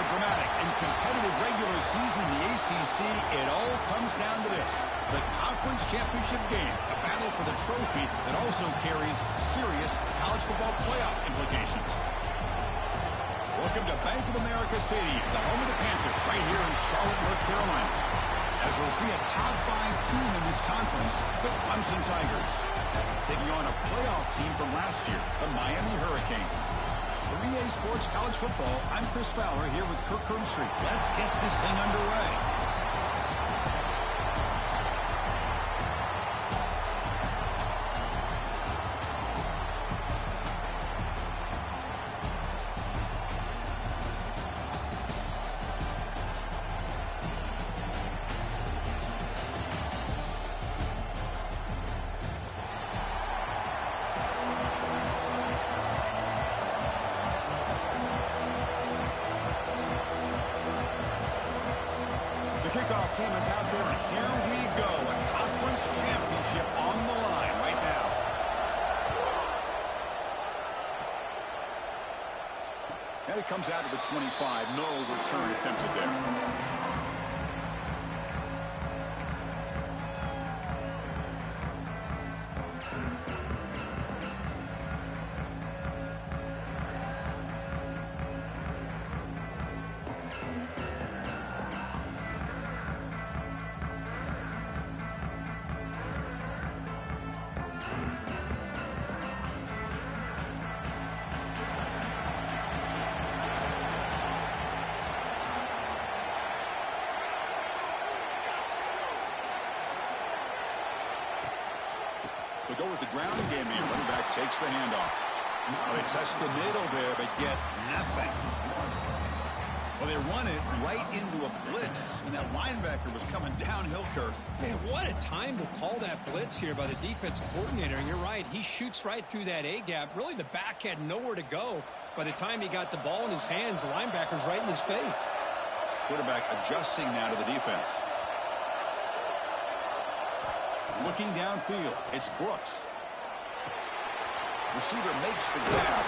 dramatic and competitive regular season in the ACC, it all comes down to this: the conference championship game, a battle for the trophy that also carries serious college football playoff implications. Welcome to Bank of America Stadium, the home of the Panthers, right here in Charlotte, North Carolina, as we'll see a top 5 team in this conference, the Clemson Tigers, taking on a playoff team from last year, the Miami Hurricanes. For EA Sports College Football, I'm Chris Fowler here with Kirk Herbstreit. Let's get this thing underway. Kickoff team is out there, and here we go. A conference championship on the line right now. And it comes out of the 25. No return attempted there. They go with the ground game here. Running back takes the handoff. Well, they test the middle there, but get nothing. Well, they run it right into a blitz, and that linebacker was coming downhill, Kirk. Man, what a time to call that blitz here by the defensive coordinator. And you're right, he shoots right through that A-gap. Really, the back had nowhere to go. By the time he got the ball in his hands, the linebacker's right in his face. Quarterback adjusting now to the defense. Looking downfield, it's Brooks. Receiver makes the grab.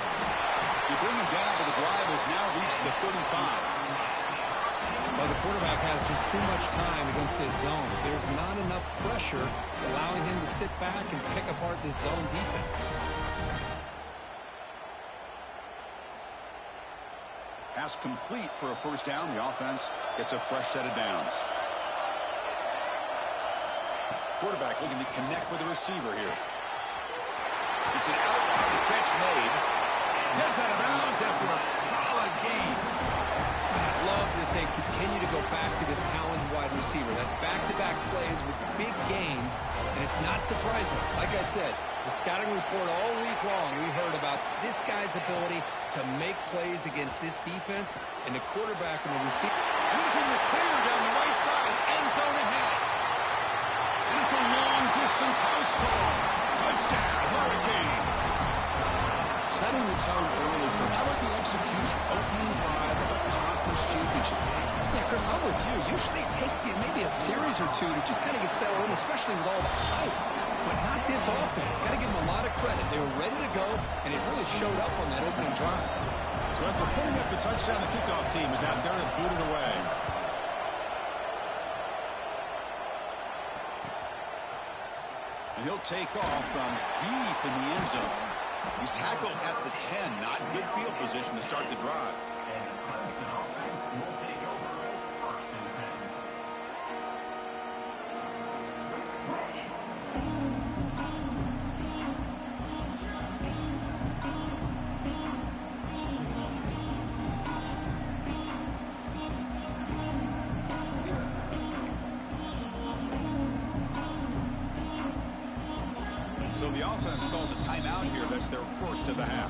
You bring him down, but the drive has now reached the 35. Well, the quarterback has just too much time against this zone. There's not enough pressure allowing him to sit back and pick apart this zone defense. Pass complete for a first down. The offense gets a fresh set of downs. Quarterback looking to connect with the receiver here. It's an out, the catch made. Gets out of bounds after a solid gain. I love that they continue to go back to this talented wide receiver. That's back-to-back plays with big gains, and it's not surprising. Like I said, the scouting report all week long, we heard about this guy's ability to make plays against this defense, and the quarterback and the receiver. Using the clear down the right side, end zone ahead. And it's a long-distance house call. Touchdown, Hurricanes. Setting the tone early. How about the execution? Opening drive of a conference championship game. Yeah, Chris, I'm with you. Usually it takes you maybe a series or two to just kind of get settled in, especially with all the hype. But not this offense. Got to give them a lot of credit. They were ready to go, and it really showed up on that opening drive. So after putting up the touchdown, the kickoff team is out there to boot it away. And he'll take off from deep in the end zone. He's tackled at the 10. Not good field position to start the drive. So the offense calls a timeout here. That's their first of the half.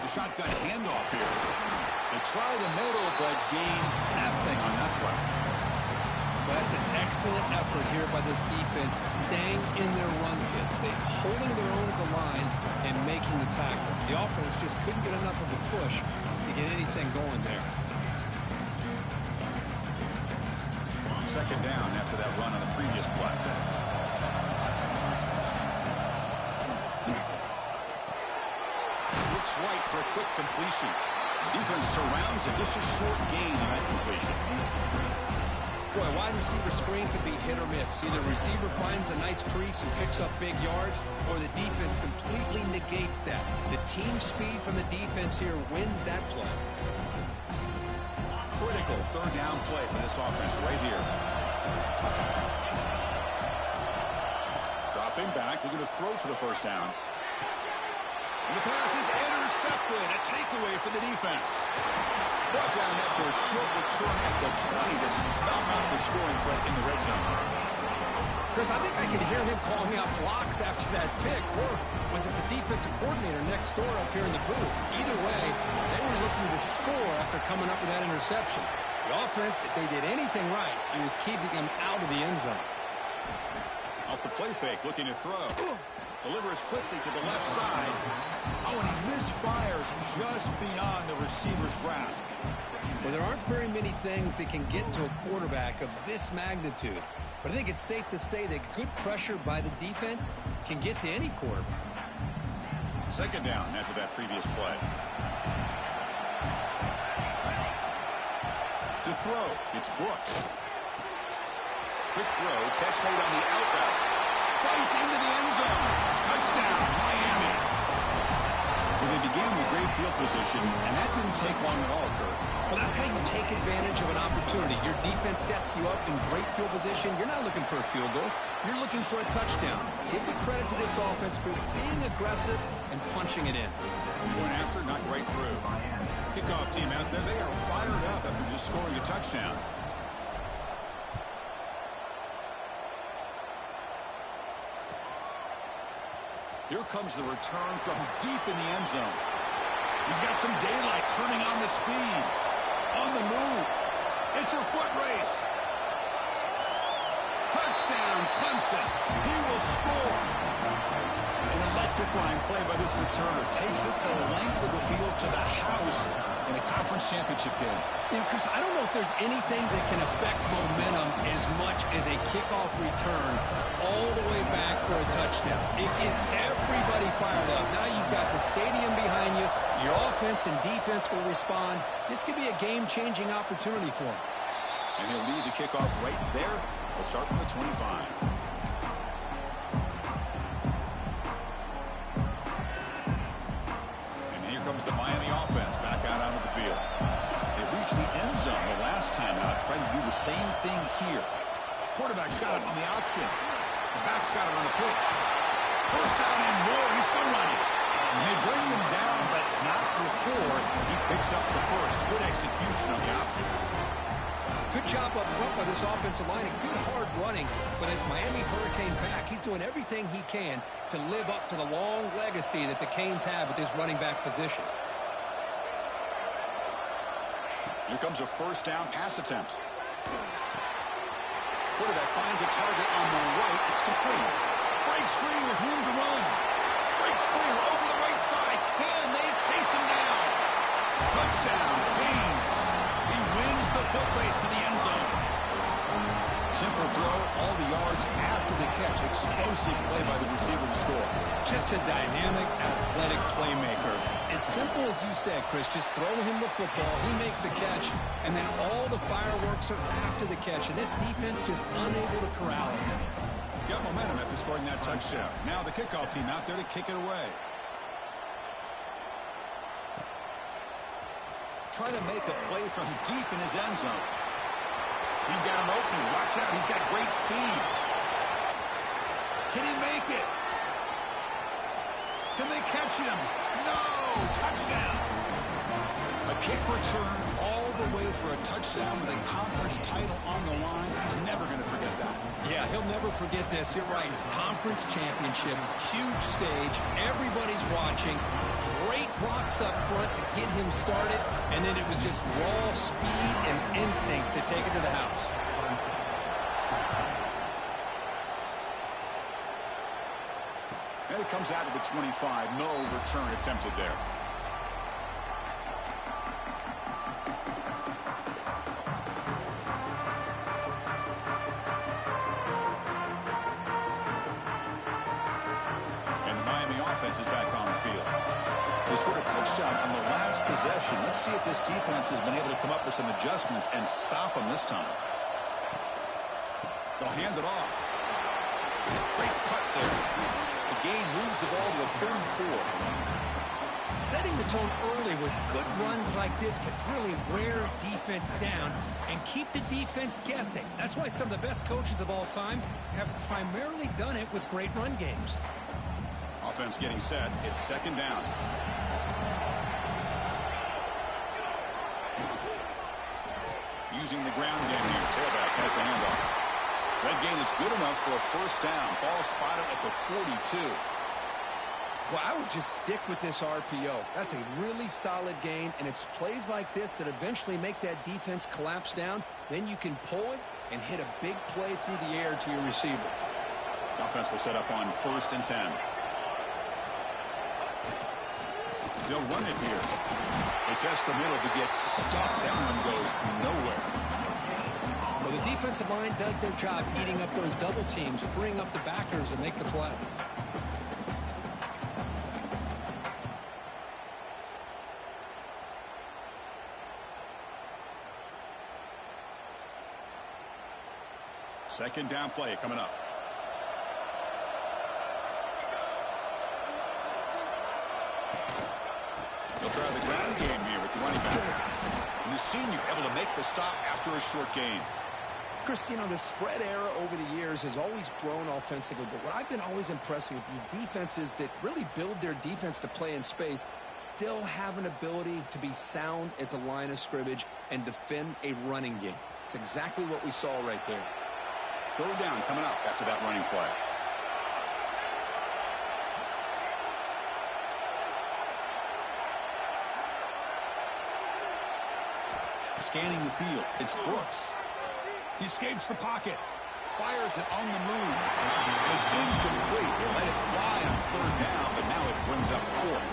The shotgun handoff here. They try the middle, but gain nothing on that play. That's an excellent effort here by this defense, staying in their run fits. They're holding their own at the line and making the tackle. The offense just couldn't get enough of a push to get anything going there. Second down after that run on the previous play. Looks right for a quick completion. Defense surrounds it. Just a short gain on that completion. Boy, a wide receiver screen can be hit or miss. Either receiver finds a nice crease and picks up big yards, or the defense completely negates that. The team speed from the defense here wins that play. Critical third down play for this offense right here. Dropping back, looking to throw for the first down. And the pass is intercepted. A takeaway for the defense. Brought down after a short return at the 20 to snuff out the scoring threat in the red zone. Chris, I think I could hear him calling out blocks after that pick. Or was it the defensive coordinator next door up here in the booth? Either way, they were looking to score after coming up with that interception. The offense, if they did anything right, it was keeping him out of the end zone. Off the play fake, looking to throw. Delivers quickly to the left side. Oh, and he misfires just beyond the receiver's grasp. Well, there aren't very many things that can get to a quarterback of this magnitude. But I think it's safe to say that good pressure by the defense can get to any quarterback. Second down after that previous play. To throw, it's Brooks. Quick throw, catch made on the out route. Fights into the end zone. Touchdown, Miami. Well, they began with great field position, and that didn't take long at all, Kurt. Well, that's how you take advantage of an opportunity. Your defense sets you up in great field position. You're not looking for a field goal. You're looking for a touchdown. Give the credit to this offense for being aggressive and punching it in. Going after, not right through. Kickoff team out there, they are fired up after just scoring a touchdown. Here comes the return from deep in the end zone. He's got some daylight, turning on the speed. On the move. It's a foot race. Touchdown, Clemson. He will score. An electrifying play by this returner. Takes it the length of the field to the house in a conference championship game. You know, Chris, I don't know if there's anything that can affect momentum as much as a kickoff return all the way back for a touchdown. It gets everybody fired up. Now you've got the stadium behind you. Your offense and defense will respond. This could be a game-changing opportunity for him. And he'll lead the kickoff right there. We'll start from the 25. Comes the Miami offense back out onto the field. They reached the end zone the last time out, trying to do the same thing here. Quarterback's got it on the option. The back's got it on the pitch. First down and more. He's still running. And they bring him down, but not before he picks up the first. Good execution on the option. Good job up front by this offensive line and good hard running. But as Miami Hurricane back, he's doing everything he can to live up to the long legacy that the Canes have at this running back position. Here comes a first down pass attempt. Quarterback finds a target on the right. It's complete. Breaks free with room to run. Breaks clear over the right side. Can they chase him down? Touchdown, Canes. He wins the foot race to the end zone. Simple throw, all the yards after the catch. Explosive play by the receiver to score. Just a dynamic, athletic playmaker. As simple as you said, Chris, just throw him the football, he makes a catch, and then all the fireworks are after the catch. And this defense just unable to corral him. Got momentum after scoring that touchdown. Now the kickoff team out there to kick it away. Trying to make a play from deep in his end zone. He's got an opening. Watch out. He's got great speed. Can he make it? Can they catch him? No! Touchdown. A kick return all the way for a touchdown with a conference title on the line. He's never going to forget that. Yeah, he'll never forget this. You're right. Conference championship, huge stage. Everybody's watching. Great blocks up front to get him started. And then it was just raw speed and instincts to take it to the house. And it comes out of the 25. No return attempted there. offense is back on the field. They scored a touchdown on the last possession. Let's see if this defense has been able to come up with some adjustments and stop them this time. They'll hand it off. Great cut there. The gain moves the ball to the 34. Setting the tone early with good runs like this can really wear defense down and keep the defense guessing. That's why some of the best coaches of all time have primarily done it with great run games. Offense getting set. It's second down. Using the ground game here. Tailback has the handoff. That gain is good enough for a first down. Ball spotted at the 42. Well, I would just stick with this RPO. That's a really solid gain, and it's plays like this that eventually make that defense collapse down. Then you can pull it and hit a big play through the air to your receiver. Offense will set up on 1st and 10. They'll run it here. They test the middle to get stuck. That one goes nowhere. Well, the defensive line does their job eating up those double teams, freeing up the backers and make the play. Second down play coming up. They'll try the ground game here with the running back. And the senior able to make the stop after a short gain. Chris, you know, the spread era over the years has always grown offensively, but what I've been always impressed with the defenses that really build their defense to play in space still have an ability to be sound at the line of scrimmage and defend a running game. It's exactly what we saw right there. Third down coming up after that running play. Scanning the field, it's Brooks. He escapes the pocket, fires it on the move. It's incomplete. They let it fly on third down, but now it brings up 4th.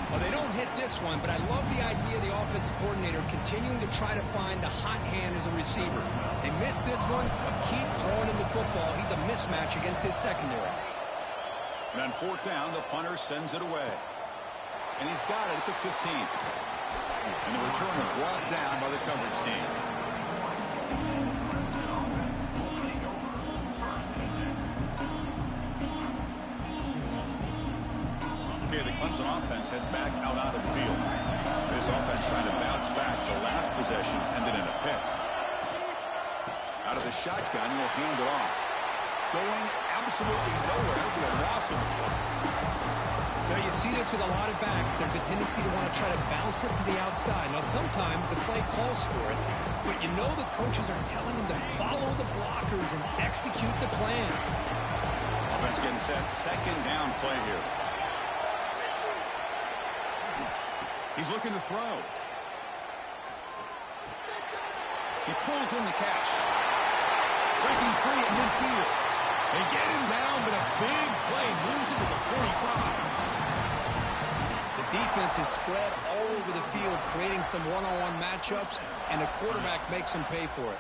Well, they don't hit this one, but I love the idea of the offensive coordinator continuing to try to find the hot hand as a receiver. They missed this one, but keep throwing him the football. He's a mismatch against his secondary. And on 4th down, the punter sends it away. And he's got it at the 15. And the return is brought down by the coverage team. Okay, the Clemson offense heads back out on the field. This offense trying to bounce back. The last possession ended in a pick. Out of the shotgun, he'll hand it off. Going absolutely nowhere. It'll be a loss of the play. Now, you see this with a lot of backs. There's a tendency to want to try to bounce it to the outside. Now, sometimes the play calls for it, but you know the coaches are telling them to follow the blockers and execute the plan. Offense getting set. Second down play here. He's looking to throw. He pulls in the catch. Breaking free at midfield. They get him down, but a big play moves into the 45. The defense is spread all over the field, creating some one-on-one matchups, and the quarterback makes them pay for it.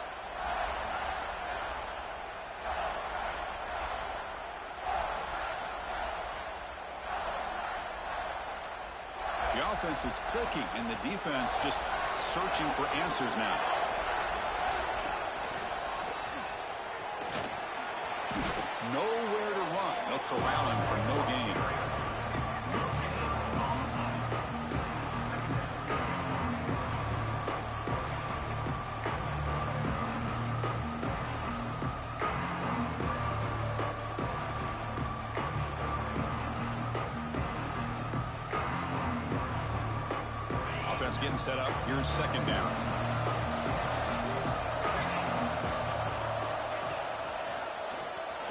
The offense is clicking, and the defense just searching for answers now. Nowhere to run. They'll corral him for no gain. Offense getting set up. Here's second down.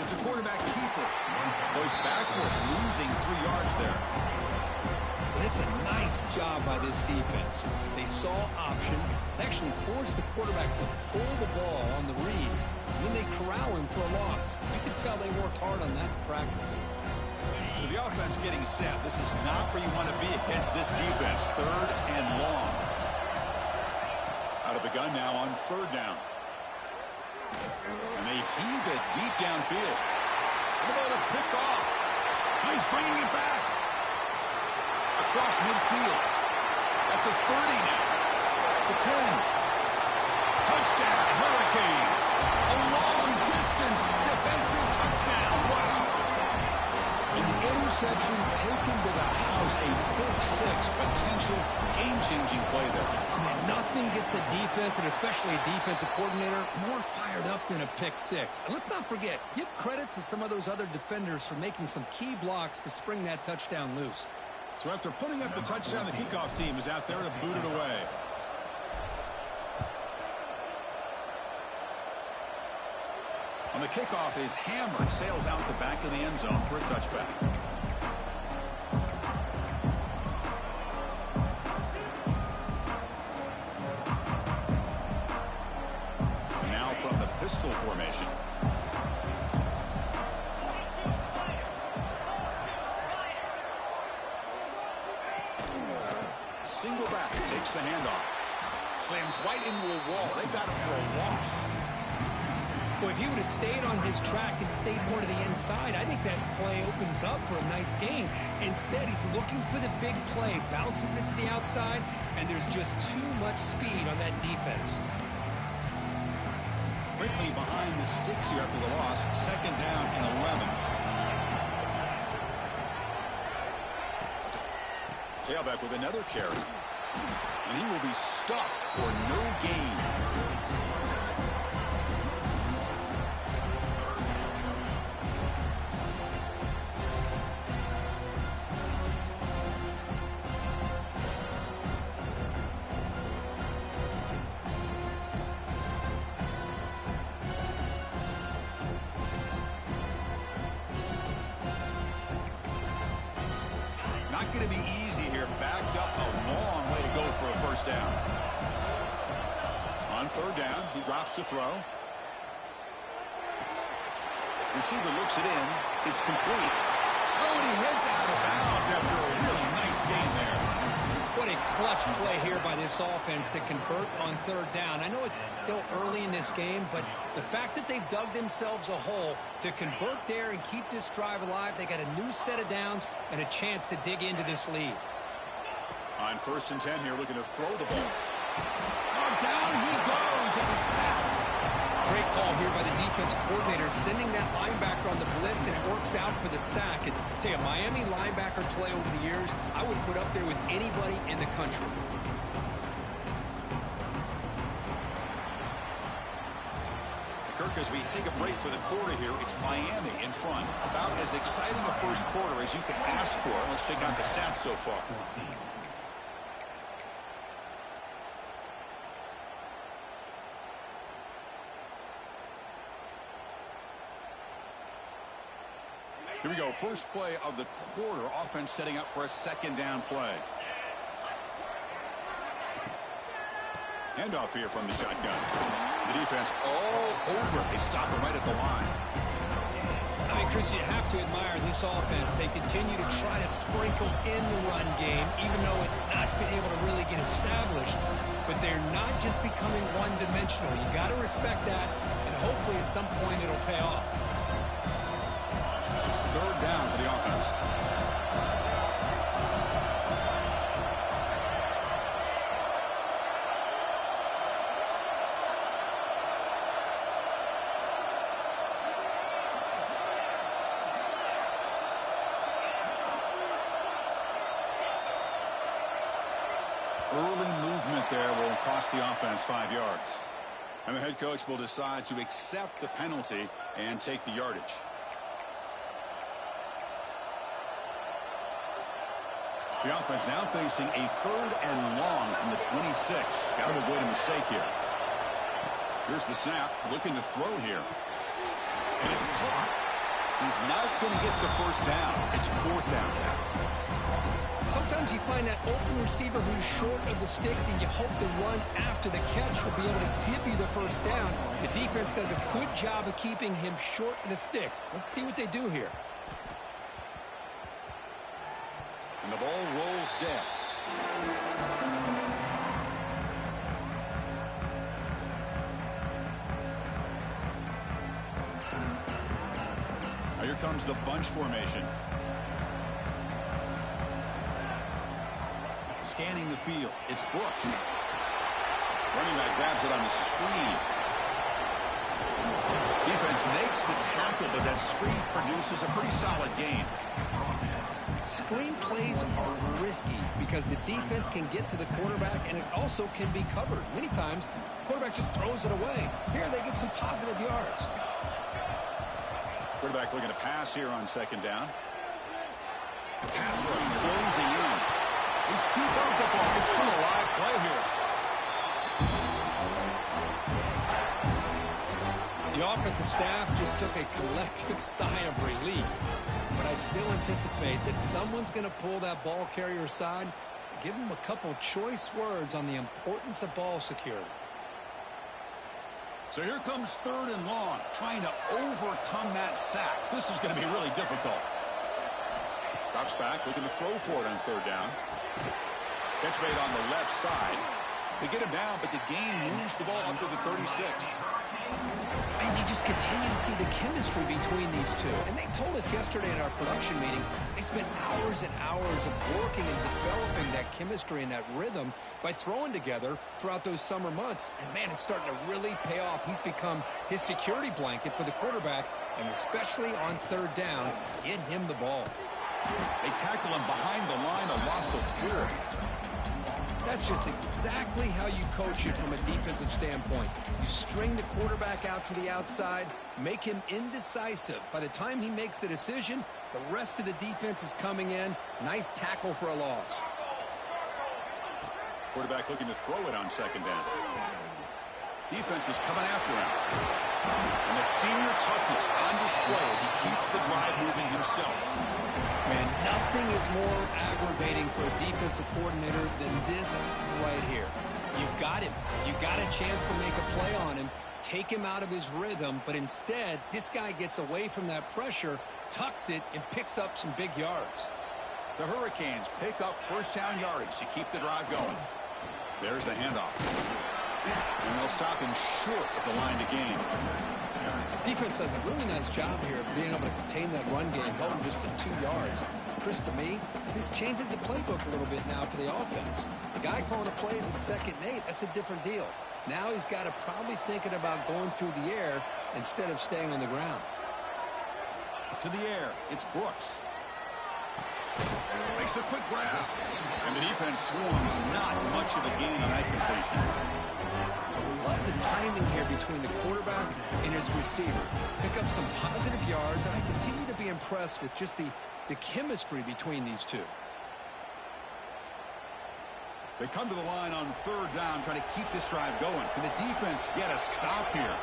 It's a quarterback keeper. Goes backwards, losing 3 yards there. But it's a nice job by this defense. They saw option. They actually forced the quarterback to pull the ball on the read. And then they corral him for a loss. You can tell they worked hard on that in practice. So the offense getting set. This is not where you want to be against this defense. Third and long. Out of the gun now on third down. And they heave it deep downfield. The ball is picked off. He's bringing it back. across midfield. At the 30 now. The 10. Touchdown, Hurricanes. A long-distance defensive touchdown. Wow. And the interception taken to the house. A big six. Potential game-changing play there. Man, nothing gets a defense, and especially a defensive coordinator, more fired up than a pick six. And let's not forget, give credit to some of those other defenders for making some key blocks to spring that touchdown loose. So after putting up the touchdown, the kickoff team is out there to boot it away. On the kickoff is hammered, sails out the back of the end zone for a touchback. And now from the pistol formation. Single back takes the handoff. Slams right into a wall. They got him for a loss. Well, if he would have stayed on his track and stayed more to the inside, I think that play opens up for a nice game. Instead, he's looking for the big play, bounces it to the outside, and there's just too much speed on that defense. Quickly behind the sticks here after the loss. Second down and 11. Tailback with another carry. And he will be stuffed for no gain. Not going to be easy here. Backed up a long way to go for a first down. On third down, he drops to throw. Receiver looks it in. It's complete. Oh, and he heads out of bounds after a really nice game there. What a clutch play here by this offense to convert on third down. I know it's still early in this game, but the fact that they've dug themselves a hole to convert there and keep this drive alive, they got a new set of downs and a chance to dig into this lead. On 1st and 10 here, looking to throw the ball. Oh, down he goes. It's a sack. Great call here by the defensive coordinator, sending that linebacker on the blitz, and it works out for the sack. And I'll tell you, Miami linebacker play over the years, I would put up there with anybody in the country. Kirk, as we take a break for the quarter here, it's Miami in front. About as exciting a first quarter as you can ask for. Let's check out the stats so far. Here we go. First play of the quarter. Offense setting up for a second down play. Handoff here from the shotgun. The defense all over. They stop it right at the line. I mean, Chris, you have to admire this offense. They continue to try to sprinkle in the run game, even though it's not been able to really get established. But they're not just becoming one-dimensional. You got to respect that, and hopefully at some point it'll pay off. It's third down for the offense. Early movement there will cost the offense 5 yards. And the head coach will decide to accept the penalty and take the yardage. The offense now facing a third and long from the 26. Got to avoid a mistake here. Here's the snap. Looking to throw here. And it's caught. He's not going to get the first down. It's fourth down now. Sometimes you find that open receiver who's short of the sticks, and you hope the run after the catch will be able to give you the first down. The defense does a good job of keeping him short of the sticks. Let's see what they do here. And the ball rolls dead. Now here comes the bunch formation. scanning the field. It's Brooks. Running back grabs it on the screen. Defense makes the tackle, but that screen produces a pretty solid gain. Screen plays are risky because the defense can get to the quarterback, and it also can be covered. Many times, the quarterback just throws it away. Here, they get some positive yards. Quarterback looking to pass here on second down. Pass rush closing in. They scoop out the ball. It's still a live play here. The offensive staff just took a collective sigh of relief. But I'd still anticipate that someone's going to pull that ball carrier aside, give him a couple choice words on the importance of ball security. So here comes third and long, trying to overcome that sack. This is going to be really difficult. Drops back, looking to throw for it on third down. Catch made on the left side. They get him down, but the gain moves the ball up to the 36. And you just continue to see the chemistry between these two. And they told us yesterday in our production meeting, they spent hours and hours of working and developing that chemistry and that rhythm by throwing together throughout those summer months. And, man, it's starting to really pay off. He's become his security blanket for the quarterback, and especially on third down, get him the ball. They tackle him behind the line, a loss of 4. That's just exactly how you coach it from a defensive standpoint. You string the quarterback out to the outside, make him indecisive. By the time he makes a decision, the rest of the defense is coming in. Nice tackle for a loss. Quarterback looking to throw it on second down. Defense is coming after him. And that senior toughness on display as he keeps the drive moving himself. Man, nothing is more aggravating for a defensive coordinator than this right here. You've got him. You've got a chance to make a play on him, take him out of his rhythm, but instead, this guy gets away from that pressure, tucks it, and picks up some big yards. The Hurricanes pick up first down yardage to keep the drive going. There's the handoff. And they'll stop him short at the line to gain. Defense does a really nice job here of being able to contain that run game, held him just to 2 yards. Chris, to me, this changes the playbook a little bit now for the offense. The guy calling the plays at 2nd and 8, that's a different deal. Now he's got to probably thinking about going through the air instead of staying on the ground. To the air, it's Brooks. Makes a quick grab. And the defense swarms, not much of a gain on that completion. Love the timing here between the quarterback and his receiver. Pick up some positive yards, and I continue to be impressed with just the chemistry between these two. They come to the line on third down, trying to keep this drive going. Can the defense get a stop here?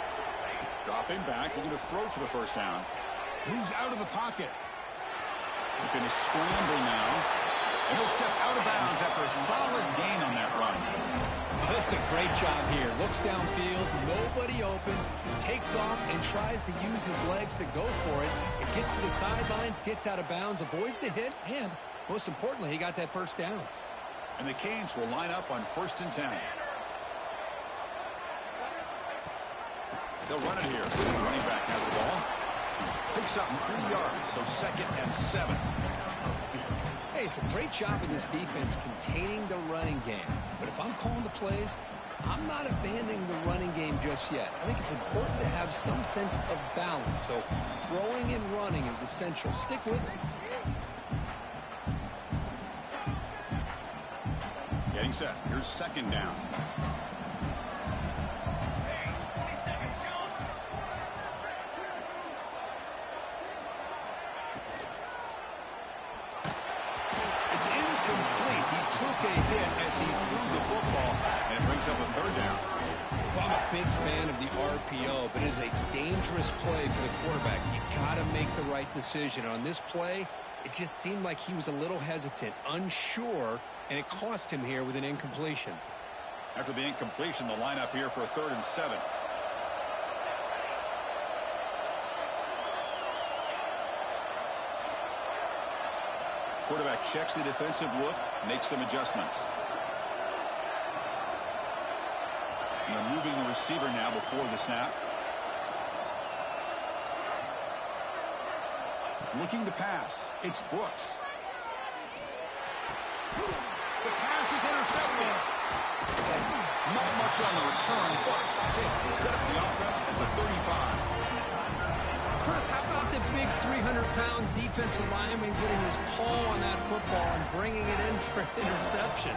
Dropping back, looking to throw for the first down. Moves out of the pocket. Looking to scramble now. And he'll step out of bounds after a solid gain on that run. Oh, that's a great job here. Looks downfield, nobody open, takes off and tries to use his legs to go for it. It gets to the sidelines, gets out of bounds, avoids the hit, and most importantly, he got that first down. And the Canes will line up on 1st and 10. They'll run it here. The running back has the ball. Picks up 3 yards, so 2nd and 7. Hey, it's a great job in this defense containing the running game. But if I'm calling the plays, I'm not abandoning the running game just yet. I think it's important to have some sense of balance. So throwing and running is essential. Stick with it. Getting set. Here's 2nd down. It's incomplete. He took a hit as he threw the football, and it brings up a 3rd down. Well, I'm a big fan of the RPO, but it is a dangerous play for the quarterback. You got to make the right decision. On this play, it just seemed like he was a little hesitant, unsure, and it cost him here with an incompletion. After the incompletion, the lineup here for a 3rd and 7. Quarterback checks the defensive look, makes some adjustments. And they're moving the receiver now before the snap. Looking to pass. It's Brooks. The pass is intercepted. Not much on the return, but they set up the offense at the 35. Chris, how about the big 300-pound defensive lineman getting his paw on that football and bringing it in for an interception?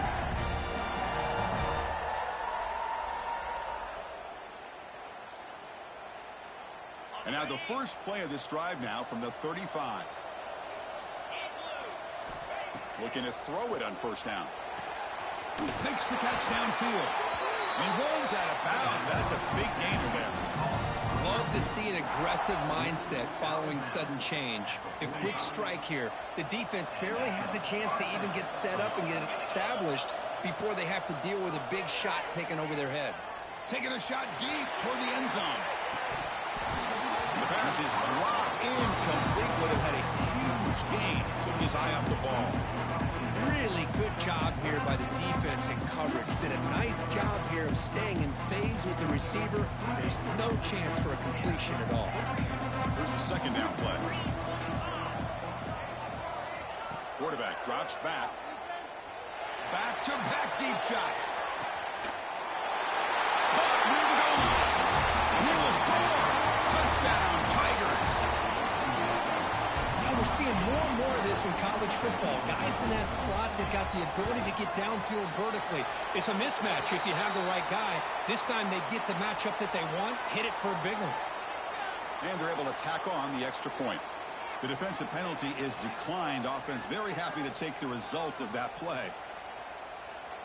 And now the first play of this drive now from the 35. Looking to throw it on first down. Makes the catch downfield. He runs out of bounds. That's a big gainer there. Love to see an aggressive mindset following sudden change. The quick strike here. The defense barely has a chance to even get set up and get established before they have to deal with a big shot taken over their head. Taking a shot deep toward the end zone. The pass is dropped incomplete. Would have had a huge gain. Took his eye off the ball. Really good job here by the defense in coverage. Did a nice job here of staying in phase with the receiver. There's no chance for a completion at all. Here's the second down play. Quarterback drops back. Back-to-back deep shots. Caught near the goal line. He will score. Touchdown, Tigers. Now we're seeing more and more of this in college football. Guys in that slot that got the ability to get downfield vertically. It's a mismatch if you have the right guy. This time they get the matchup that they want, hit it for a big one. And they're able to tack on the extra point. The defensive penalty is declined. Offense very happy to take the result of that play.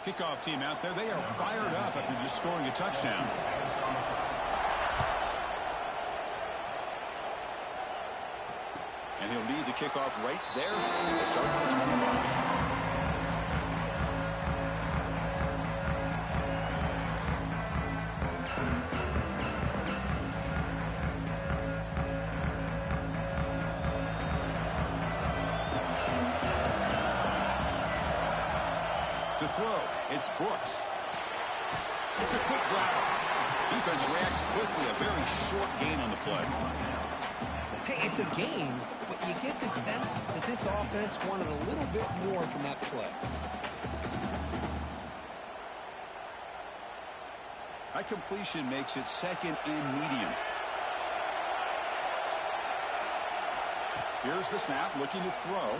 Kickoff team out there, they are fired up after just scoring a touchdown. And he'll lead the kickoff right there. We'll start with the 25. To throw, it's Brooks. It's a quick grab. Defense reacts quickly. A very short gain on the play. Hey, it's a gain, but you get the sense that this offense wanted a little bit more from that play. That completion makes it second and medium. Here's the snap, looking to throw.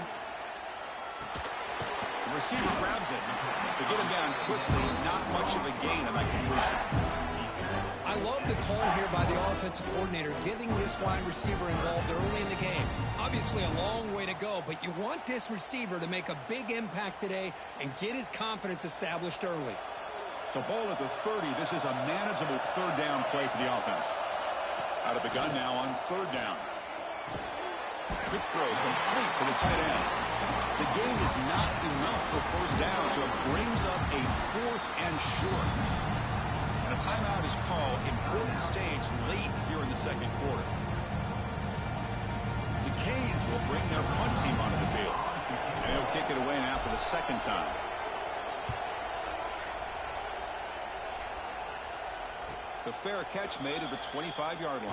The receiver grabs it. To get him down quickly, not much of a gain on that completion. I love the call here by the offensive coordinator, getting this wide receiver involved early in the game. Obviously a long way to go, but you want this receiver to make a big impact today and get his confidence established early. So ball at the 30. This is a manageable third down play for the offense. Out of the gun now on third down. Quick throw complete to the tight end. The gain is not enough for first down, so it brings up a fourth and short. And a timeout is called. Important stage late here in the second quarter. The Canes will bring their punt team onto the field. And he'll kick it away now for the second time. The fair catch made at the 25-yard line.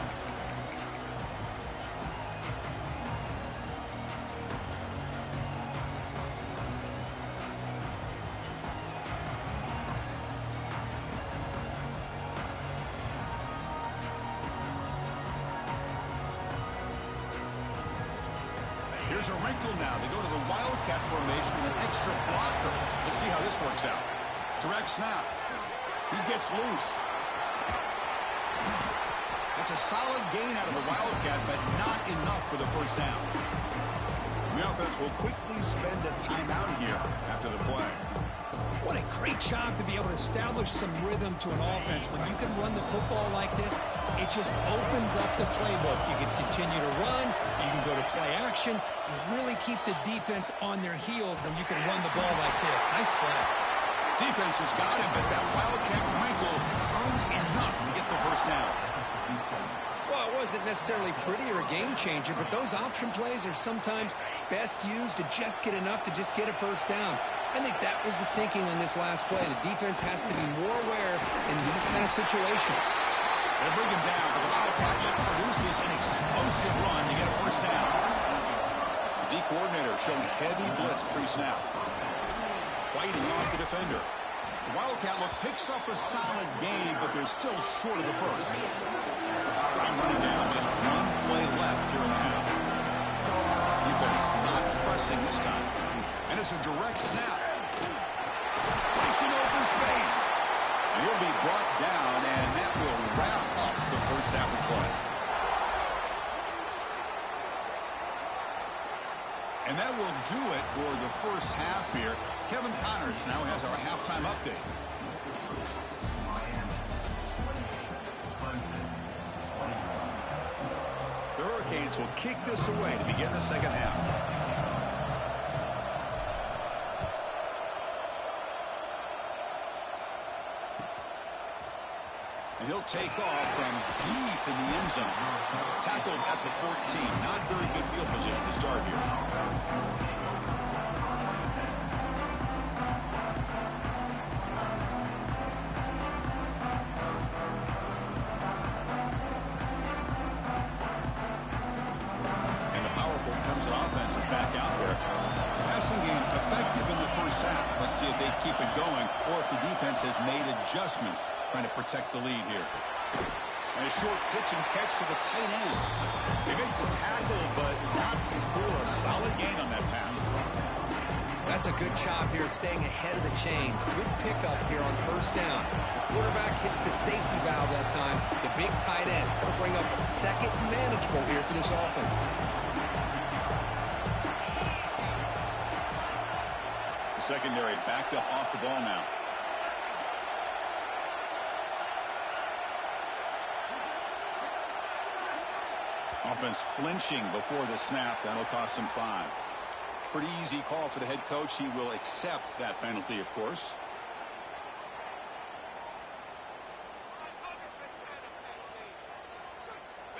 Here's a wrinkle now. They go to the Wildcat formation with an extra blocker. Let's see how this works out. Direct snap. He gets loose. It's a solid gain out of the Wildcat, but not enough for the first down. The offense will quickly spend a timeout here after the play. What a great job to be able to establish some rhythm to an offense. When you can run the football like this, it just opens up the playbook. You can continue to run. You can go to play action. You really keep the defense on their heels when you can run the ball like this. Nice play. Defense has got him, but that Wildcat wrinkle earns enough to get the first down. Well, it wasn't necessarily pretty or a game changer, but those option plays are sometimes best used to just get enough to just get a first down. I think that was the thinking on this last play. The defense has to be more aware in these kind of situations. They bring him down, but the Wildcat yet produces an explosive run to get a first down. The D coordinator showing heavy blitz pre-snap. fighting off the defender. The Wildcat look picks up a solid game, but they're still short of the first. Time running down, just one play left here in the half. Defense not pressing this time. And it's a direct snap. Takes an open space. And he'll be brought down, and that will wrap up the first half of play. And that will do it for the first half here. Kevin Connors now has our halftime update. The Hurricanes will kick this away to begin the second half. And he'll take off from deep in the end zone. Tackled at the 14. Not very good field position to start here. And the powerful Clemson offense is back out there. Passing game effective in the first half. Let's see if they keep it going or if the defense has made adjustments trying to protect the lead here. And a short pitch and catch to the tight end. They make the tackle, but not before a solid gain on that pass. That's a good job here staying ahead of the chains. Good pickup here on first down. The quarterback hits the safety valve that time. The big tight end will bring up a second manageable here for this offense. Secondary backed up off the ball now. Offense flinching before the snap. That'll cost him 5. Pretty easy call for the head coach. He will accept that penalty, of course.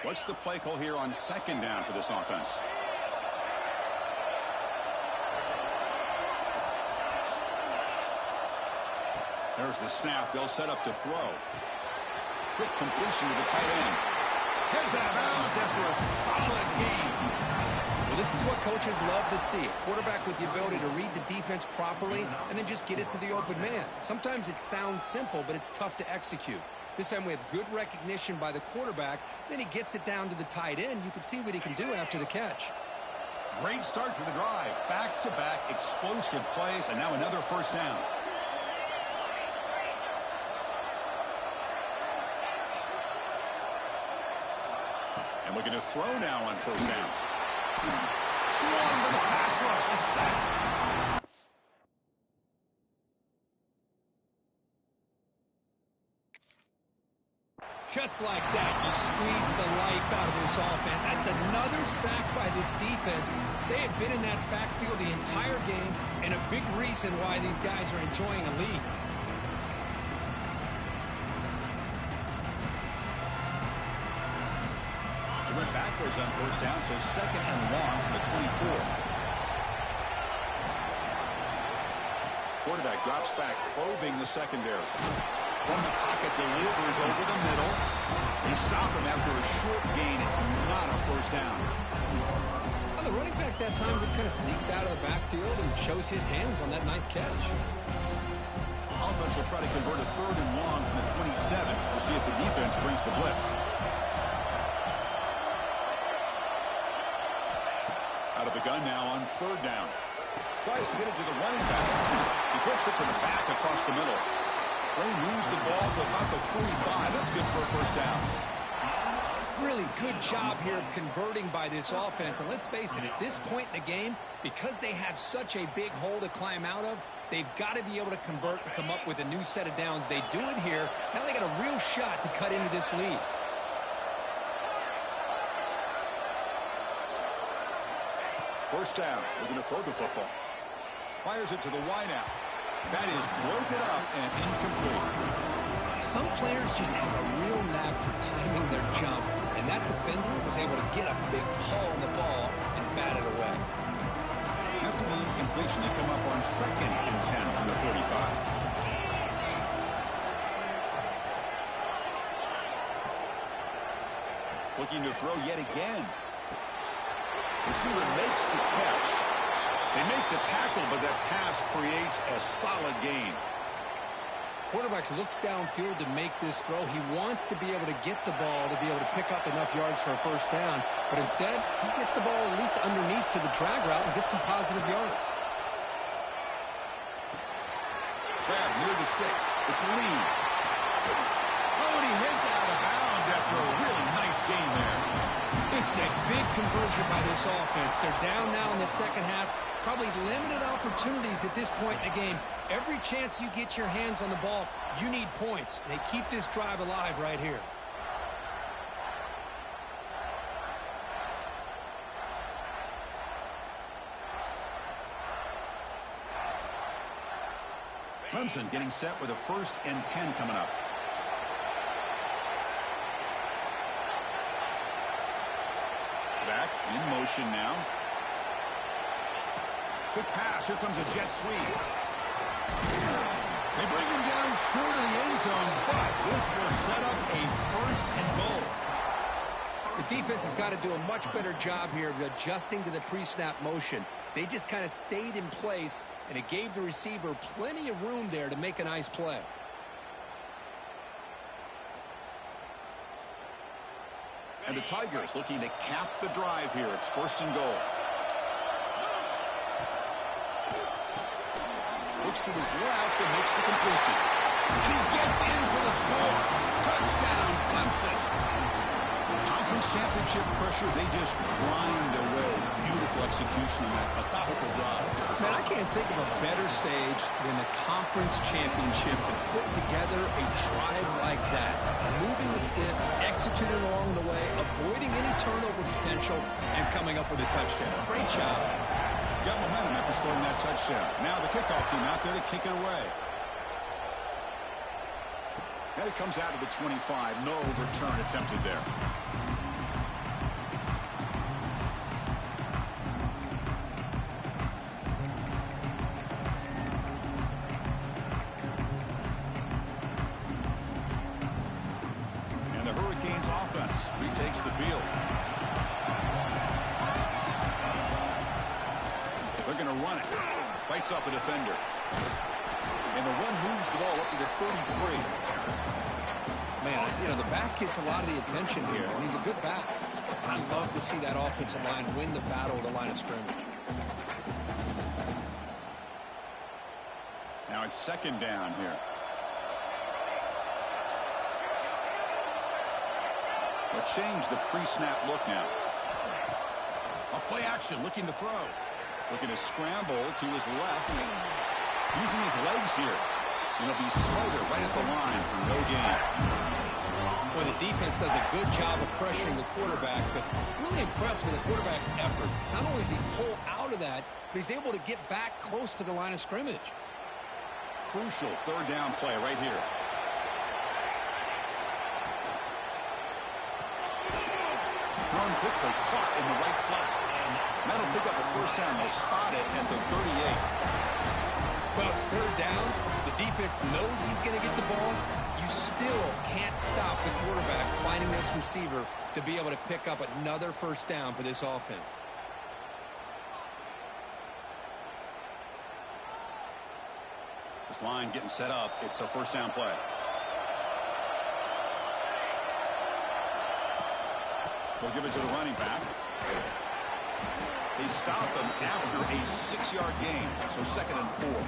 What's the play call here on second down for this offense? There's the snap. They'll set up to throw. Quick completion to the tight end. Heads out of bounds after a solid game. Well, this is what coaches love to see. A quarterback with the ability to read the defense properly and then just get it to the open man. Sometimes it sounds simple, but it's tough to execute. This time we have good recognition by the quarterback. Then he gets it down to the tight end. You can see what he can do after the catch. Great start for the drive. Back-to-back explosive plays, and now another first down. And looking to throw now on first down. Swarm with a pass rush. A sack. Just like that, you squeeze the life out of this offense. That's another sack by this defense. They have been in that backfield the entire game, and a big reason why these guys are enjoying a lead. They went backwards on first down, so second and long from the 24. Quarterback drops back, probing the secondary. From the pocket, delivers over the middle. They stop him after a short gain. It's not a first down. Well, the running back that time just kind of sneaks out of the backfield and shows his hands on that nice catch. Offense will try to convert a third and long from the 27. We'll see if the defense brings the blitz. Out of the gun now on third down. Tries to get it to the running back. He flips it to the back across the middle. They moves the ball to about the 45. That's good for a first down. Really good job here of converting by this offense. And let's face it, at this point in the game, because they have such a big hole to climb out of, they've got to be able to convert and come up with a new set of downs. They do it here. Now they got a real shot to cut into this lead. First down. We're going to throw the football. Fires it to the wideout. That is broken up and incomplete. Some players just have a real knack for timing their jump, and that defender was able to get a big paw on the ball and bat it away. After the incompletion, they come up on second and 10 from the 45. Looking to throw yet again. Receiver makes the catch. They make the tackle, but that pass creates a solid gain. Quarterback looks downfield to make this throw. He wants to be able to get the ball to be able to pick up enough yards for a first down. But instead, he gets the ball at least underneath to the drag route and gets some positive yards. Grab near the sticks. It's Lee. Oh, and he heads out of bounds after a really nice game there. This is a big conversion by this offense. They're down now in the second half. Probably limited opportunities at this point in the game. Every chance you get your hands on the ball, you need points. They keep this drive alive right here. Clemson getting set with a 1st and 10 coming up. Back in motion now. Quick pass. Here comes a jet sweep. They bring him down short of the end zone, but this will set up a 1st and goal. The defense has got to do a much better job here of adjusting to the pre-snap motion. They just kind of stayed in place, and it gave the receiver plenty of room there to make a nice play. And the Tigers looking to cap the drive here. It's 1st and goal. Looks to his left and makes the completion. And he gets in for the score. Touchdown, Clemson. Conference championship pressure, they just grind away. Beautiful execution on that methodical drive. Man, I can't think of a better stage than the conference championship to put together a drive like that. Moving the sticks, executing along the way, avoiding any turnover potential, and coming up with a touchdown. Great job. Got momentum after scoring that touchdown. Now the kickoff team out there to kick it away. Now he comes out of the 25. No return attempted there. And the Hurricanes offense retakes the field. They're going to run it. Fights off a defender. And the run moves the ball up to the 33. Man, you know, the back gets a lot of the attention here, and he's a good back. I love to see that offensive line win the battle of the line of scrimmage. Now it's 2nd down here. They'll change the pre-snap look now. A play action, looking to throw. Looking to scramble to his left. Using his legs here. And he'll be smothered right at the line for no gain. Well, the defense does a good job of pressuring the quarterback, but really impressed with the quarterback's effort. Not only does he pull out of that, but he's able to get back close to the line of scrimmage. Crucial 3rd down play right here. Thrown quickly, caught in the right flat. And that'll pick up a 1st down. They'll spot it at the 38. Well, it's 3rd down. The defense knows he's going to get the ball. You still can't stop the quarterback finding this receiver to be able to pick up another 1st down for this offense. This line getting set up. It's a 1st down play. They'll give it to the running back. They stop him after a 6-yard gain. So 2nd and 4.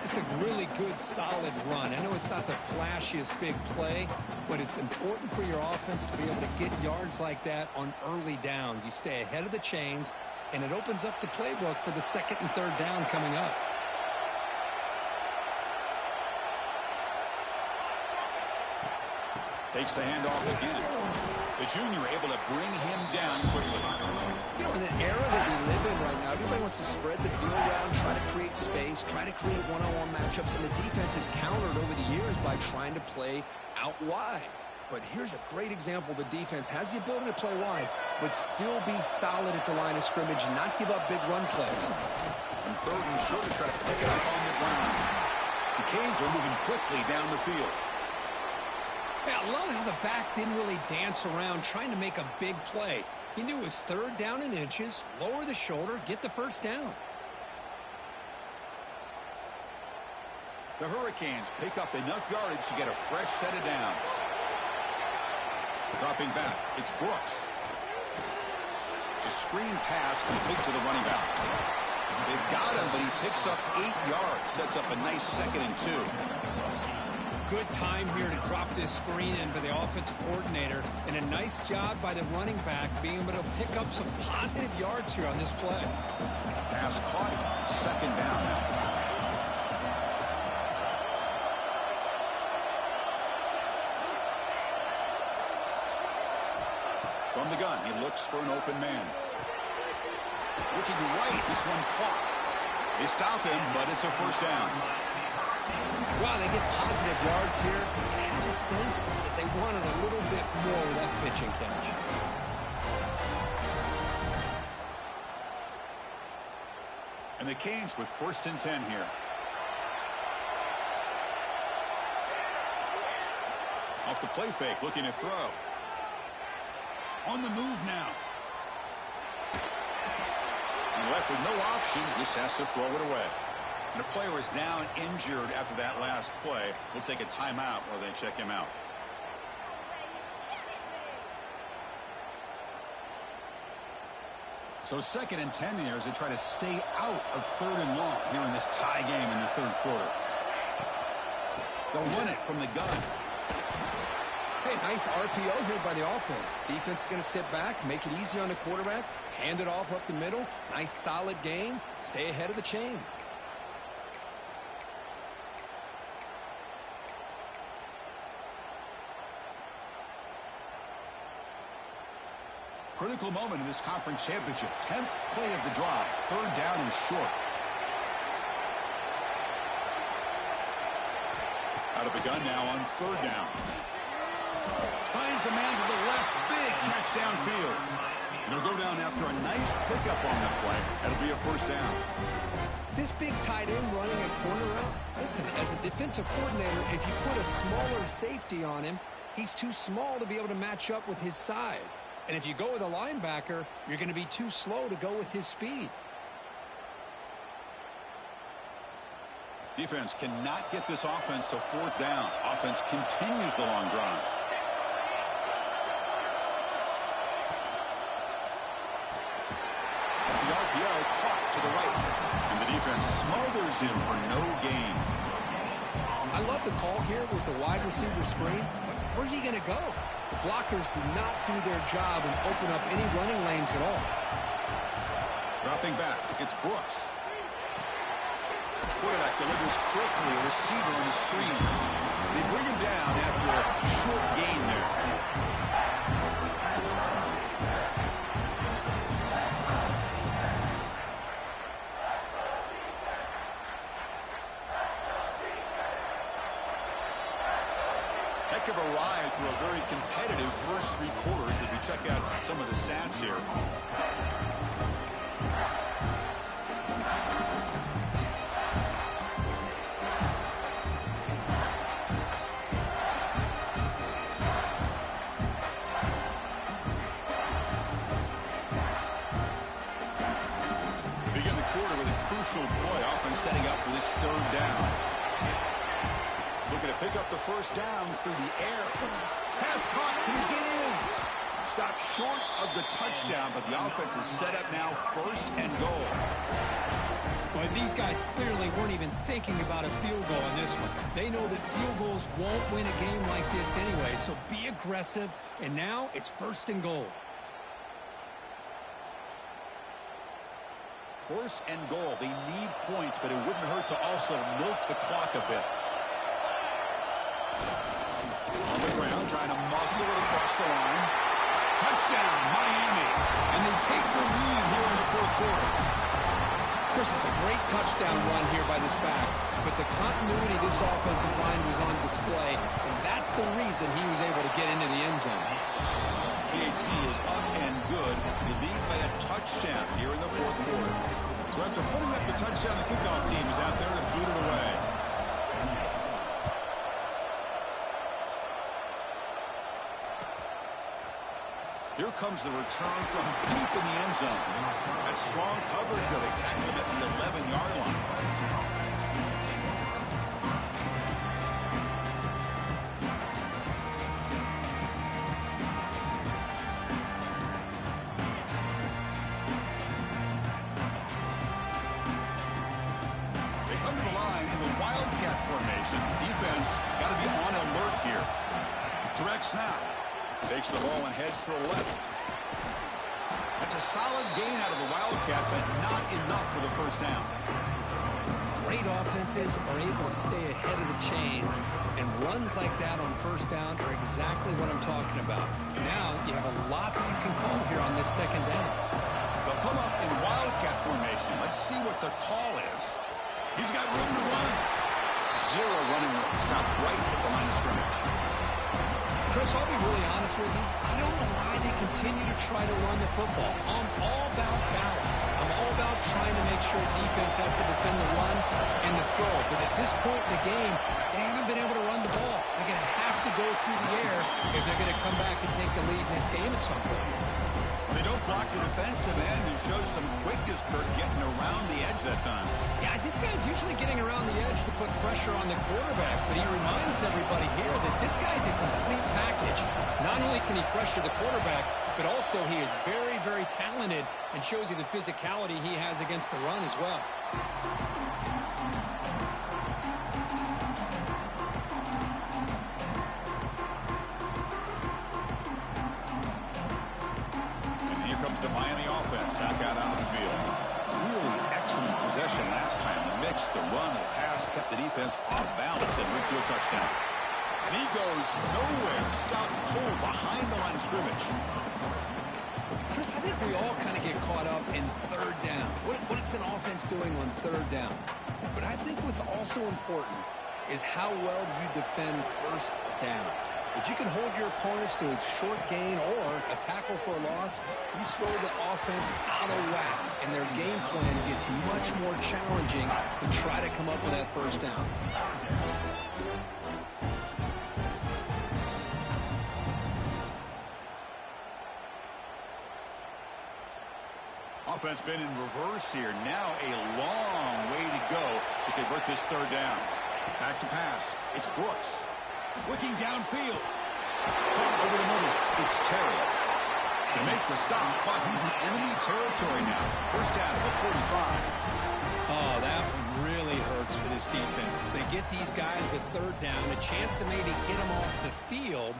It's a really good, solid run. I know it's not the flashiest big play, but it's important for your offense to be able to get yards like that on early downs. You stay ahead of the chains, and it opens up the playbook for the 2nd and 3rd down coming up. Takes the handoff again. The junior able to bring him down quickly. You know, in the era that we live in right now, everybody wants to spread the field around, try to create space, try to create one-on-one matchups, and the defense has countered over the years by trying to play out wide. But here's a great example. The defense has the ability to play wide, but still be solid at the line of scrimmage and not give up big run plays. And 3rd and short to try to pick it up on the ground. The Canes are moving quickly down the field. Yeah, I love how the back didn't really dance around trying to make a big play. He knew it's third down in inches, lower the shoulder, get the first down. The Hurricanes pick up enough yardage to get a fresh set of downs. Dropping back, it's Brooks. It's a screen pass complete to the running back. They've got him, but he picks up 8 yards. Sets up a nice 2nd and 2. Good time here to drop this screen in by the offensive coordinator. And a nice job by the running back being able to pick up some positive yards here on this play. Pass caught. 2nd down now. From the gun, he looks for an open man. Looking right, this one caught. They stop him, but it's a first down. Wow, they get positive yards here. I have a sense that they wanted a little bit more with that pitch and catch. And the Canes with 1st and 10 here. Off the play fake, looking to throw. On the move now. And left with no option, just has to throw it away. And the player is down injured after that last play. We'll take a timeout while they check him out. So 2nd and 10 here as they try to stay out of 3rd and long here in this tie game in the 3rd quarter. They'll run it from the gun. Hey, nice RPO here by the offense. Defense is going to sit back, make it easy on the quarterback, hand it off up the middle. Nice solid gain. Stay ahead of the chains. Critical moment in this conference championship. 10th play of the drive. 3rd down and short. Out of the gun now on 3rd down. Finds a man to the left. Big catch downfield. And he'll go down after a nice pickup on that play. That'll be a first down. This big tight end running a corner route. Listen, as a defensive coordinator, if you put a smaller safety on him, he's too small to be able to match up with his size. And if you go with a linebacker, you're going to be too slow to go with his speed. Defense cannot get this offense to 4th down. Offense continues the long drive. The RPO caught to the right. And the defense smothers him for no gain. I love the call here with the wide receiver screen. But where's he going to go? The blockers do not do their job and open up any running lanes at all. Dropping back, it's Brooks. Quarterback delivers quickly, a receiver on the screen. They bring him down after a short gain there. Heck of a ride through a very competitive first 3 quarters as we check out some of the stats here. Begin the quarter with a crucial play, often setting up for this 3rd down. Looking to pick up the first down through the air. Pass caught. Can he get in? Stopped short of the touchdown, but the offense is set up now 1st and goal. Well, these guys clearly weren't even thinking about a field goal in this one. They know that field goals won't win a game like this anyway, so be aggressive. And now it's 1st and goal. 1st and goal. They need points, but it wouldn't hurt to also milk the clock a bit. On the ground, trying to muscle it across the line. Touchdown, Miami. And they take the lead here in the 4th quarter. Chris, it's a great touchdown run here by this back, but the continuity this offensive line was on display, and that's the reason he was able to get into the end zone. PAT is up and good. They lead by a touchdown here in the 4th quarter. So after putting up the touchdown, the kickoff team is out there to boot it away. Here comes the return from deep in the end zone. That's strong coverage, though. They tackle him at the 11-yard line. They come to the line in the Wildcat formation. Defense got to be on alert here. Direct snap. Takes the ball and heads to the left. That's a solid gain out of the Wildcat, but not enough for the first down. Great offenses are able to stay ahead of the chains, and runs like that on first down are exactly what I'm talking about. Now you have a lot that you can call here on this second down. They'll come up in Wildcat formation. Let's see what the call is. He's got room to run. Zero running room. Stop right at the line of scrimmage. Chris, I'll be really honest with you. I don't know why they continue to try to run the football. I'm all about balance. I'm all about trying to make sure defense has to defend the run and the throw. But at this point in the game, they haven't been able to run the ball. They're going to have to go through the air if they're going to come back and take the lead in this game at some point. They don't block the defensive end, who shows some quickness, Kurt, getting around the edge that time. Yeah, this guy's usually getting around the edge to put pressure on the quarterback, but he reminds everybody here that this guy's a complete package. Not only can he pressure the quarterback, but also he is very, very talented and shows you the physicality he has against the run as well. The Miami offense back out onto the field. Really excellent possession last time. The mix, the run, the pass kept the defense off balance and went to a touchdown. And he goes nowhere. Stopped cold behind the line of scrimmage. Chris, I think we all kind of get caught up in third down. What is an offense doing on third down? But I think what's also important is how well you defend first down. If you can hold your opponents to a short gain or a tackle for a loss, you throw the offense out of whack, and their game plan gets much more challenging to try to come up with that first down. Offense been in reverse here. Now a long way to go to convert this third down. Back to pass. It's Brooks. Looking downfield. Over the middle. It's Terry. To make the stop, but he's in enemy territory now. First down at the 45. Oh, that one really hurts for this defense. They get these guys the third down, a chance to maybe get them off the field,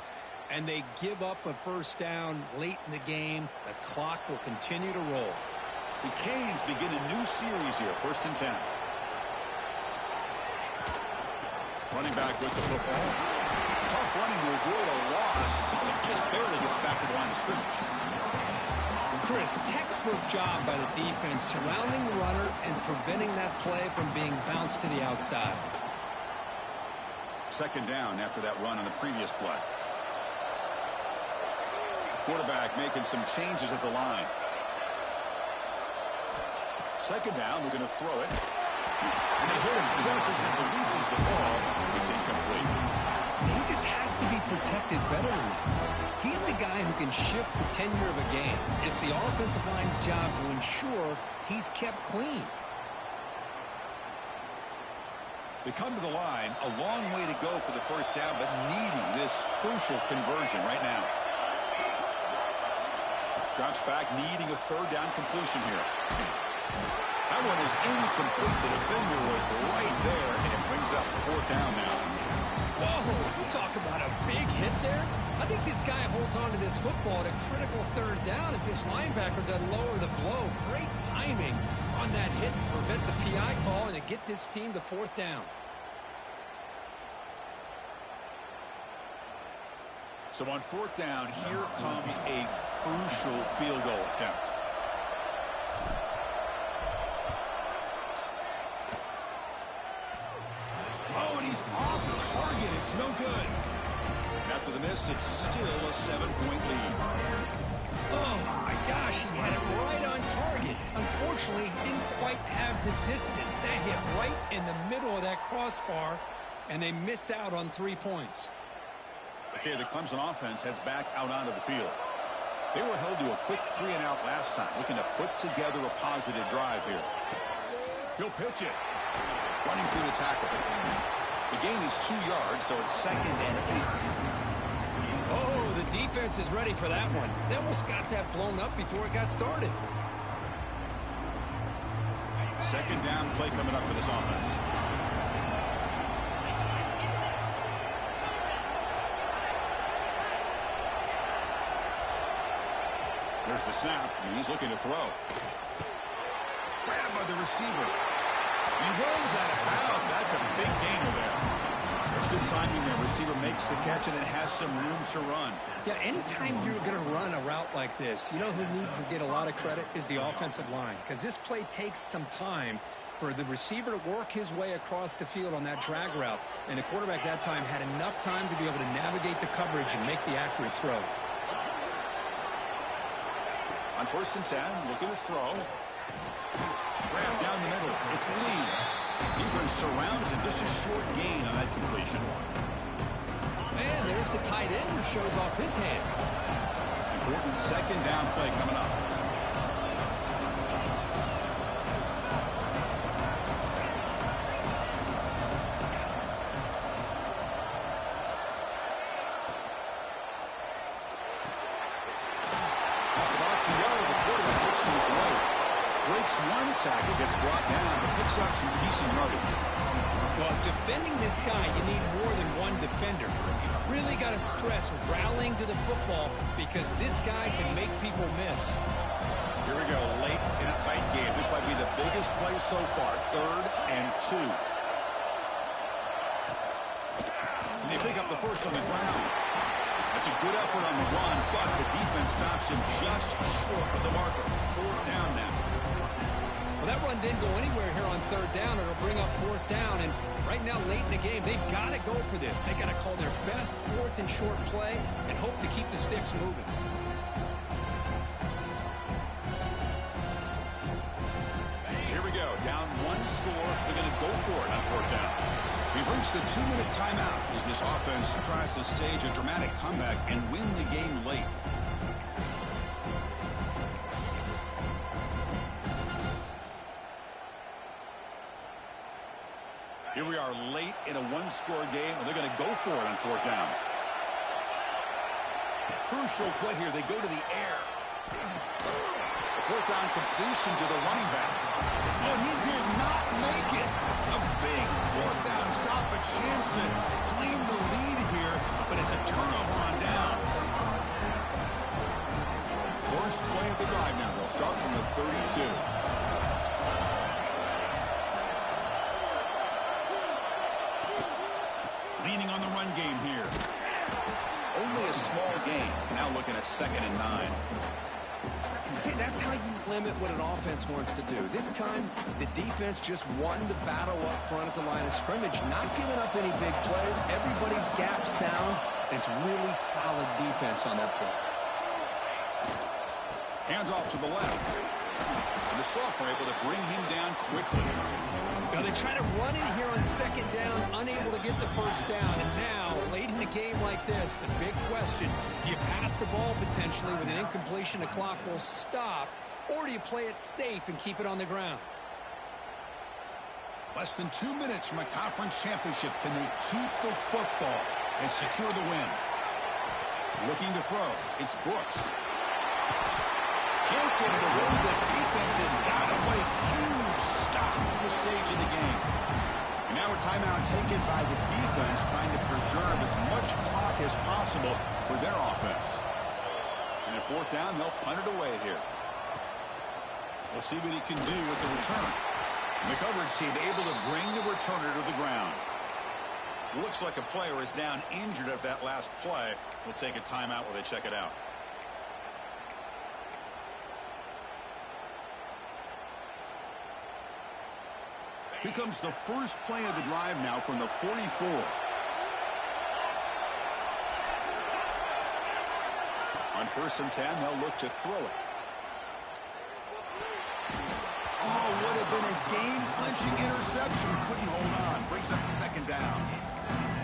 and they give up a first down late in the game. The clock will continue to roll. The Canes begin a new series here. First and 10. Running back with the football. Tough running to avoid a loss, but just barely gets back to the line of scrimmage. Chris, textbook job by the defense surrounding the runner and preventing that play from being bounced to the outside. Second down after that run on the previous play. Quarterback making some changes at the line. Second down, we're going to throw it. And they hit him just as he releases the ball. It's incomplete. He just has to be protected better than that. He's the guy who can shift the tenure of a game. It's the offensive line's job to ensure he's kept clean. They come to the line, a long way to go for the first down, but needing this crucial conversion right now. Drops back, needing a third down completion here. That one is incomplete. The defender was right there, and it brings up fourth down now. Whoa, talk about a big hit there. I think this guy holds on to this football at a critical third down if this linebacker doesn't lower the blow. Great timing on that hit to prevent the PI call and to get this team to fourth down. So on fourth down, here comes a crucial field goal attempt. Oh, and he's off target. It's no good. After the miss, it's still a 7-point lead. Oh, my gosh, he had it right on target. Unfortunately, he didn't quite have the distance. That hit right in the middle of that crossbar, and they miss out on 3 points. Okay, the Clemson offense heads back out onto the field. They were held to a quick 3-and-out last time, looking to put together a positive drive here. He'll pitch it. Running through the tackle. The gain is 2 yards, so it's 2nd and 8. Oh, the defense is ready for that one. They almost got that blown up before it got started. 2nd down play coming up for this offense. There's the snap, and he's looking to throw. Grabbed by the receiver. He runs out of bounds. That's a big gainer there. That's good timing there. Receiver makes the catch and then has some room to run. Yeah, anytime you're going to run a route like this, you know who needs to get a lot of credit is the offensive line, because this play takes some time for the receiver to work his way across the field on that drag route, and the quarterback that time had enough time to be able to navigate the coverage and make the accurate throw. On 1st and 10, looking to throw. Grab down the middle. It's Lee. Defense surrounds him. Just a short gain on that completion. And there's the tight end who shows off his hands. Important 2nd down play coming up. Breaks one tackle, gets brought down, but picks up some decent yardage. Well, defending this guy, you need more than one defender. You really got to stress rallying to the football because this guy can make people miss. Here we go, late in a tight game. This might be the biggest play so far, 3rd and 2. And they pick up the first on the ground. That's a good effort on the run, but the defense stops him just short of the marker. 4th down now. Well, that run didn't go anywhere here on 3rd down. It'll bring up 4th down, and right now, late in the game, they've got to go for this. They got to call their best 4th and short play and hope to keep the sticks moving. Here we go, down 1 score. They're going to go for it on 4th down. We've reached the 2-minute timeout as this offense tries to stage a dramatic comeback and win the game late. Here we are late in a 1-score game, and they're going to go for it on 4th down. Crucial play here. They go to the air. A 4th down completion to the running back. Oh, he did not make it. A big 4th down stop, a chance to claim the lead here, but it's a turnover on downs. First play of the drive now. They'll start from the 32. Leaning on the run game here. Only a small gain. Now looking at 2nd and 9. See, that's how you limit what an offense wants to do. This time, the defense just won the battle up front at the line of scrimmage, not giving up any big plays. Everybody's gap sound. It's really solid defense on that play. Hands off to the left. And the sophomore able to bring him down quickly. Now they try to run in here on 2nd down, unable to get the 1st down. And now, late in a game like this, the big question, do you pass the ball potentially with an incompletion, the clock will stop, or do you play it safe and keep it on the ground? Less than 2 minutes from a conference championship. Can they keep the football and secure the win? Looking to throw. It's Brooks. Can't get it away. The defense has got away. Huge stop at this stage of the game. And now a timeout taken by the defense, trying to preserve as much clock as possible for their offense. And at 4th down, they'll punt it away here. We'll see what he can do with the return. And the coverage team able to bring the returner to the ground. Looks like a player is down injured at that last play. We'll take a timeout while they check it out. Here comes the first play of the drive now from the 44. On 1st and 10, they'll look to throw it. Oh, would have been a game-clinching interception. Couldn't hold on. Brings up 2nd down.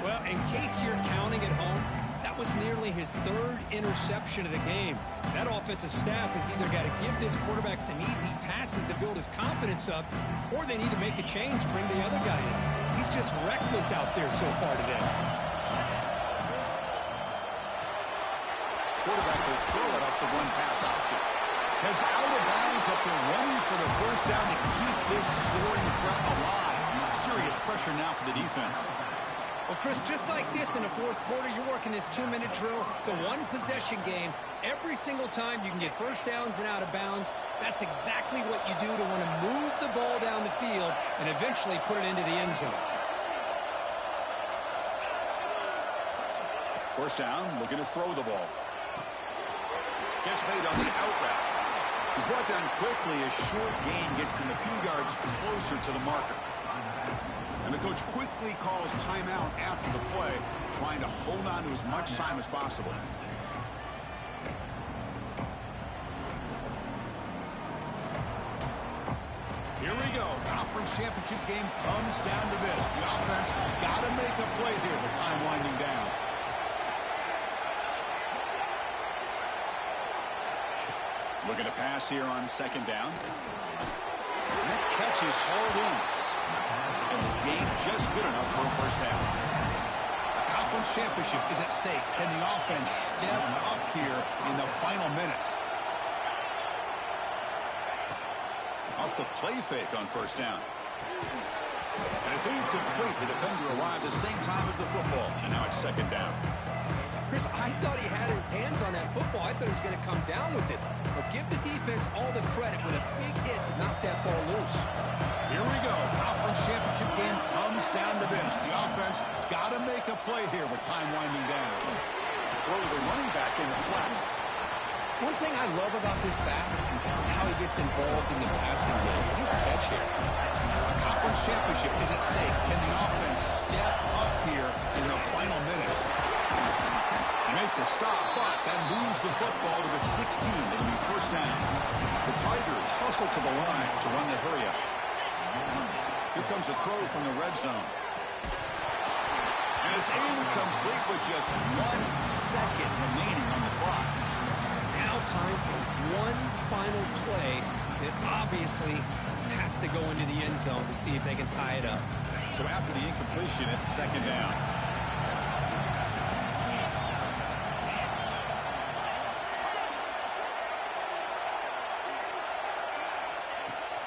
Well, in case you're counting at home, that was nearly his third interception of the game. That offensive staff has either got to give this quarterback some easy passes to build his confidence up, or they need to make a change, bring the other guy in. He's just reckless out there so far today. Quarterback will throw it off the one-pass option. Heads out of bounds after running for the first down to keep this scoring threat alive. Serious pressure now for the defense. Well, Chris, just like this in the fourth quarter, you're working this 2-minute drill. It's a one-possession game. Every single time you can get first downs and out of bounds, that's exactly what you do to want to move the ball down the field and eventually put it into the end zone. First down, looking to throw the ball. Catch made on the out route. He's brought down quickly. A short gain gets them a few yards closer to the marker. And the coach quickly calls timeout after the play, trying to hold on to as much time as possible. Here we go. Conference championship game comes down to this. The offense got to make a play here with time winding down. Looking to pass here on second down. And that catch is hauled in. And the game just good enough for a first down. The conference championship is at stake. Can the offense step up here in the final minutes? Off the play fake on first down. And it's incomplete. The defender arrived at the same time as the football. And now it's second down. Chris, I thought he had his hands on that football. I thought he was going to come down with it. But give the defense all the credit with a big hit to knock that ball loose. Here we go. Conference championship game comes down to this. The offense got to make a play here with time winding down. Throw to the running back in the flat. One thing I love about this back is how he gets involved in the passing game. Nice catch here. A conference championship is at stake. Can the offense step up here in the final minutes? Make the stop, but that moves the football to the 16. It'll be first down. The Tigers hustle to the line to run the hurry up. Here comes a throw from the red zone. And it's incomplete with just 1 second remaining on the clock. Now time for one final play that obviously has to go into the end zone to see if they can tie it up. So after the incompletion, it's second down.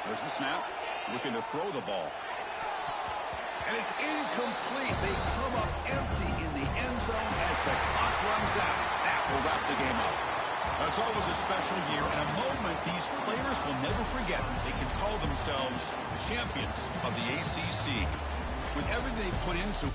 There's the snap. Looking to throw the ball. And it's incomplete. They come up empty in the end zone as the clock runs out. That will wrap the game up. It's always a special year and a moment these players will never forget. They can call themselves champions of the ACC. With everything they put into